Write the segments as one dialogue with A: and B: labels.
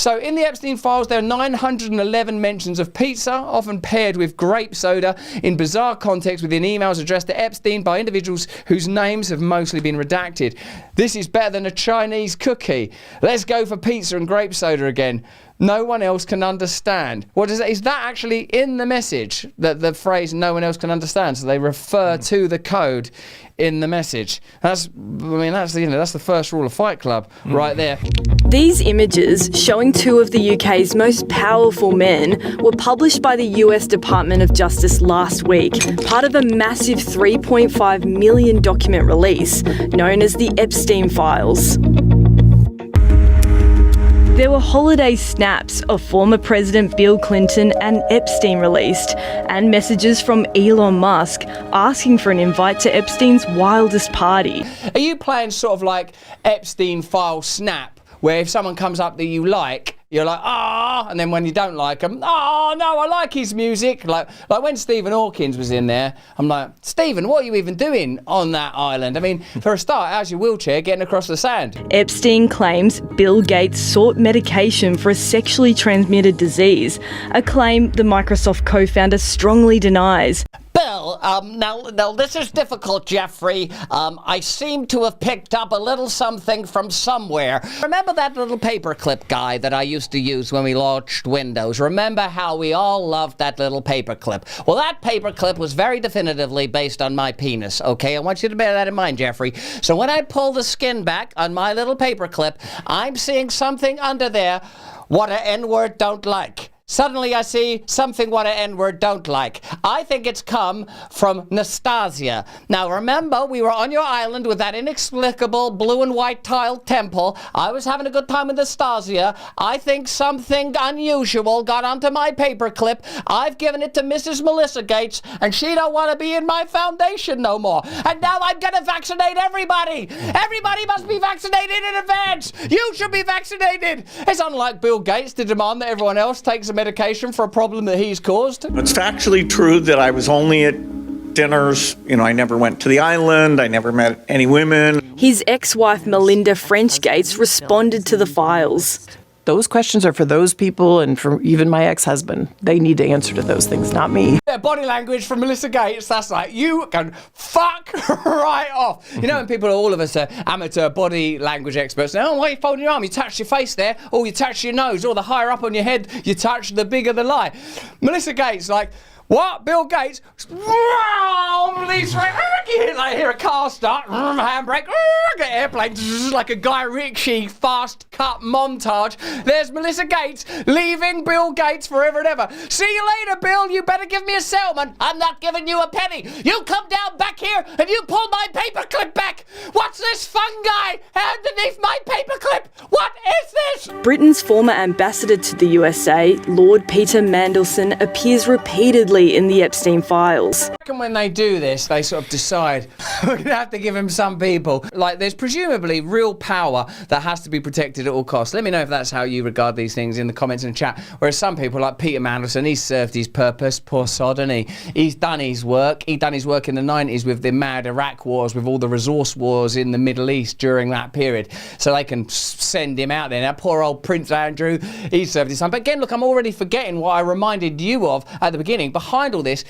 A: So in the Epstein files, there are 911 mentions of pizza, often paired with grape soda, in bizarre contexts within emails addressed to Epstein by individuals whose names have mostly been redacted. This is better than a Chinese cookie. Let's go for pizza and grape soda again. No one else can understand. What is that? Is that actually in the message, that the phrase "no one else can understand"? So they refer to the code in the message. That's the first rule of Fight Club right there.
B: These images, showing two of the UK's most powerful men, were published by the US Department of Justice last week, part of a massive 3.5 million document release known as the Epstein files. There were holiday snaps of former President Bill Clinton and Epstein released, and messages from Elon Musk asking for an invite to Epstein's wildest party.
A: Are you playing sort of like Epstein file snap, where if someone comes up that you like, you're like, and then when you don't like them, no, I like his music. Like when Stephen Hawkins was in there, I'm like, Stephen, what are you even doing on that island? I mean, for a start, how's your wheelchair getting across the sand?
B: Epstein claims Bill Gates sought medication for a sexually transmitted disease, a claim the Microsoft co-founder strongly denies.
C: Bill, now this is difficult, Jeffrey. I seem to have picked up a little something from somewhere. Remember that little paperclip guy that I used to use when we launched Windows? Remember how we all loved that little paperclip? Well, that paperclip was very definitively based on my penis, okay? I want you to bear that in mind, Jeffrey. So when I pull the skin back on my little paperclip, I'm seeing something under there what an N-word don't like. Suddenly I see something what an N-word don't like. I think it's come from Nastasia. Now remember, we were on your island with that inexplicable blue and white tiled temple. I was having a good time with Nastasia. I think something unusual got onto my paperclip. I've given it to Mrs. Melissa Gates, and she don't want to be in my foundation no more. And now I'm gonna vaccinate everybody. Everybody must be vaccinated in advance. You should be vaccinated. It's unlike Bill Gates to demand that everyone else takes a medication for a problem that he's caused.
D: It's factually true that I was only at dinners. I never went to the island. I never met any women.
B: His ex-wife Melinda French Gates responded to the files.
E: Those questions are for those people and for even my ex-husband. They need to answer to those things, not me.
A: Body language from Melissa Gates, that's like, you can fuck right off. You know, when people, all of us are amateur body language experts, now, why are you folding your arm? You touch your face there, or you touch your nose, or the higher up on your head you touch, the bigger the lie. Melissa Gates, like, what? Bill Gates? I hear a car start, handbrake, airplane, like a Guy Ritchie fast cut montage. There's Melissa Gates leaving Bill Gates forever and ever. See you later, Bill. You better give me a settlement. I'm not giving you a penny. You come down back here and you pull my paperclip back. What's this fungi underneath my paperclip? What is this?
B: Britain's former ambassador to the USA, Lord Peter Mandelson, appears repeatedly in the Epstein files.
A: When they do this, they sort of decide, we're going to have to give him some people. Like, there's presumably real power that has to be protected at all costs. Let me know if that's how you regard these things in the comments and chat. Whereas some people, like Peter Mandelson, he's served his purpose, poor sod, and he's done his work. He'd done his work in the 90s with the mad Iraq wars, with all the resource wars in the Middle East during that period. So they can send him out there. Now, poor old Prince Andrew, he served his time. But again, look, I'm already forgetting what I reminded you of at the beginning. Behind all this,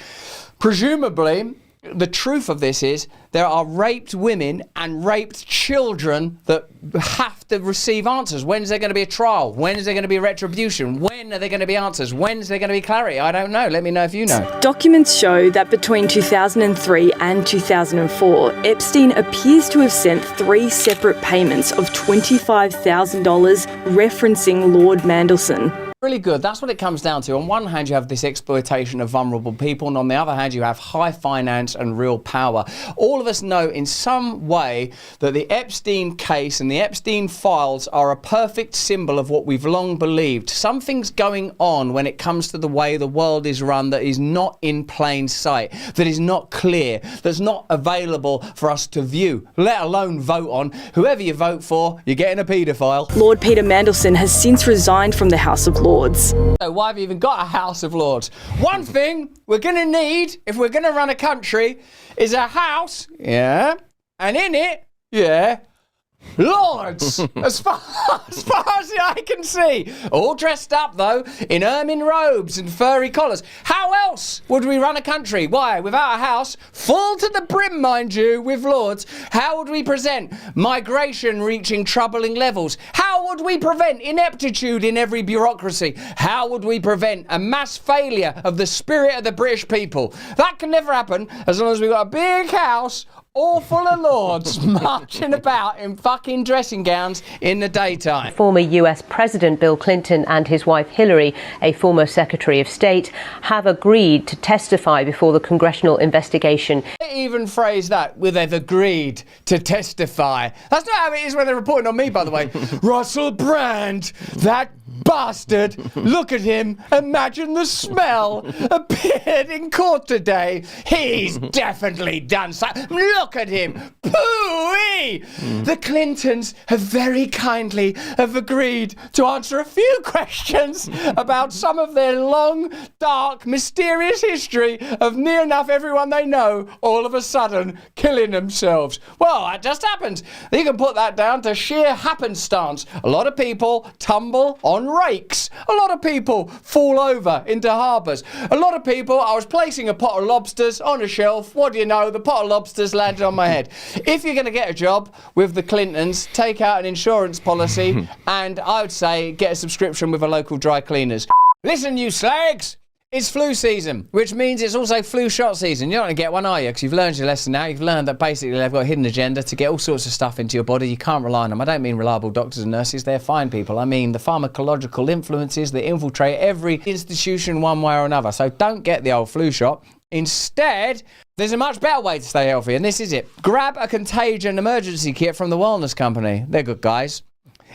A: presumably, the truth of this is there are raped women and raped children that have to receive answers. When is there going to be a trial? When is there going to be retribution? When are there going to be answers? When is there going to be clarity? I don't know. Let me know if you know.
B: Documents show that between 2003 and 2004, Epstein appears to have sent 3 separate payments of $25,000 referencing Lord Mandelson.
A: Really good. That's what it comes down to. On one hand, you have this exploitation of vulnerable people, and on the other hand, you have high finance and real power. All of us know in some way that the Epstein case and the Epstein files are a perfect symbol of what we've long believed. Something's going on when it comes to the way the world is run that is not in plain sight, that is not clear, that's not available for us to view, let alone vote on. Whoever you vote for, you're getting a paedophile.
B: Lord Peter Mandelson has since resigned from the House of Lords.
A: So why have you even got a House of Lords? One thing we're going to need, if we're going to run a country, is a house, yeah, and in it, yeah, Lords, as far as the eye can see. All dressed up, though, in ermine robes and furry collars. How else would we run a country? Why, without a house, full to the brim, mind you, with lords, how would we present migration reaching troubling levels? How would we prevent ineptitude in every bureaucracy? How would we prevent a mass failure of the spirit of the British people? That can never happen as long as we've got a big house all full of lords marching about in fucking dressing gowns in the daytime.
F: Former US President Bill Clinton and his wife Hillary, a former Secretary of State, have agreed to testify before the congressional investigation.
A: They even phrase that with they've agreed to testify. That's not how it is when they're reporting on me, by the way. Russell Brand, that bastard, look at him, imagine the smell, appeared in court today. He's definitely done something. Look at him, pooey. The Clintons have very kindly agreed to answer a few questions about some of their long, dark, mysterious history of near enough everyone they know all of a sudden killing themselves. Well, that just happens. You can put that down to sheer happenstance. A lot of people tumble on rakes. A lot of people fall over into harbours. A lot of people, I was placing a pot of lobsters on a shelf. What do you know? The pot of lobsters landed on my head. If you're going to get a job with the Clintons, take out an insurance policy and I would say get a subscription with a local dry cleaners. Listen, you slags! It's flu season, which means it's also flu shot season. You're not going to get one, are you? Because you've learned your lesson now. You've learned that basically they've got a hidden agenda to get all sorts of stuff into your body. You can't rely on them. I don't mean reliable doctors and nurses. They're fine people. I mean the pharmacological influences that infiltrate every institution one way or another. So don't get the old flu shot. Instead, there's a much better way to stay healthy, and this is it. Grab a Contagion emergency kit from the wellness company. They're good guys.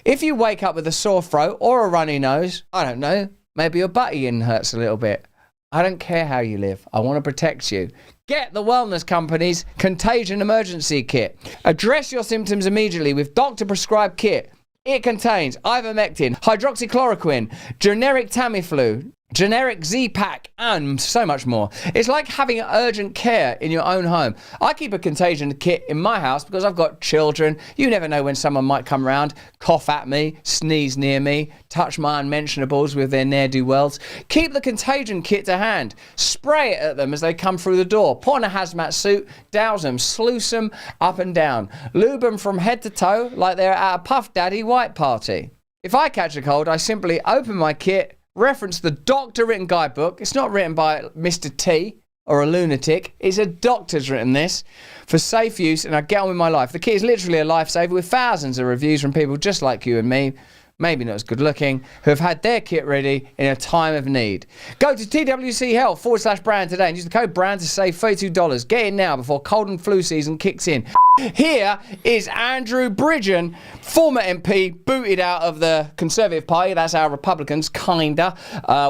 A: If you wake up with a sore throat or a runny nose, I don't know, maybe your button hurts a little bit. I don't care how you live. I want to protect you. Get the wellness company's Contagion emergency kit. Address your symptoms immediately with doctor-prescribed kit. It contains ivermectin, hydroxychloroquine, generic Tamiflu, generic Z-Pack, and so much more. It's like having urgent care in your own home. I keep a Contagion kit in my house because I've got children. You never know when someone might come around, cough at me, sneeze near me, touch my unmentionables with their ne'er-do-wells. Keep the Contagion kit to hand. Spray it at them as they come through the door. Put on a hazmat suit, douse them, sluice them up and down. Lube them from head to toe like they're at a Puff Daddy white party. If I catch a cold, I simply open my kit, reference the doctor-written guidebook. It's not written by Mr. T or a lunatic. It's a doctor's written this for safe use, and I get on with my life. The kit is literally a lifesaver with thousands of reviews from people just like you and me, maybe not as good looking, who have had their kit ready in a time of need. Go to twchealth.com/brand today and use the code BRAND to save $32. Get in now before cold and flu season kicks in. Here is Andrew Bridgen, former MP, booted out of the Conservative Party, that's our Republicans, kinda,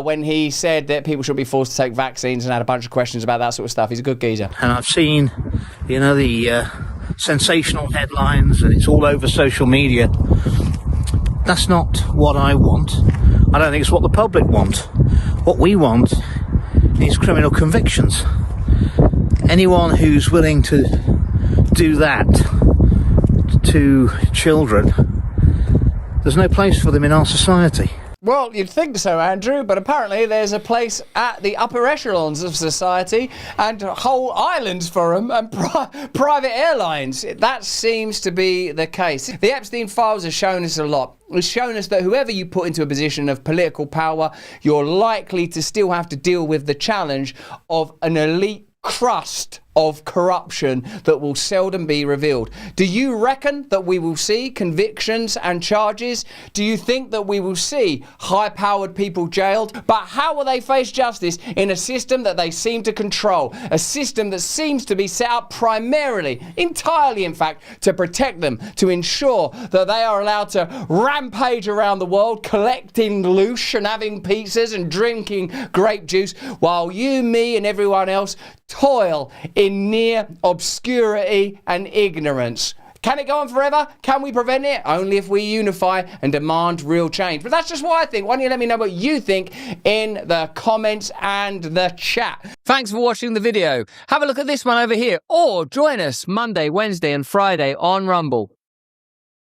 A: when he said that people should be forced to take vaccines and had a bunch of questions about that sort of stuff. He's a good geezer.
G: And I've seen, the sensational headlines, and it's all over social media. That's not what I want. I don't think it's what the public want. What we want is criminal convictions. Anyone who's willing to do that to children, there's no place for them in our society.
A: Well, you'd think so, Andrew, but apparently there's a place at the upper echelons of society and whole islands for them and private airlines. That seems to be the case. The Epstein files have shown us a lot. It's shown us that whoever you put into a position of political power, you're likely to still have to deal with the challenge of an elite crust of corruption that will seldom be revealed. Do you reckon that we will see convictions and charges? Do you think that we will see high-powered people jailed? But how will they face justice in a system that they seem to control? A system that seems to be set up primarily, entirely in fact, to protect them, to ensure that they are allowed to rampage around the world, collecting loosh and having pizzas and drinking grape juice, while you, me and everyone else toil in near obscurity and ignorance. Can it go on forever? Can we prevent it? Only if we unify and demand real change. But that's just what I think. Why don't you let me know what you think in the comments and the chat. Thanks for watching the video. Have a look at this one over here, or join us Monday, Wednesday and Friday on Rumble.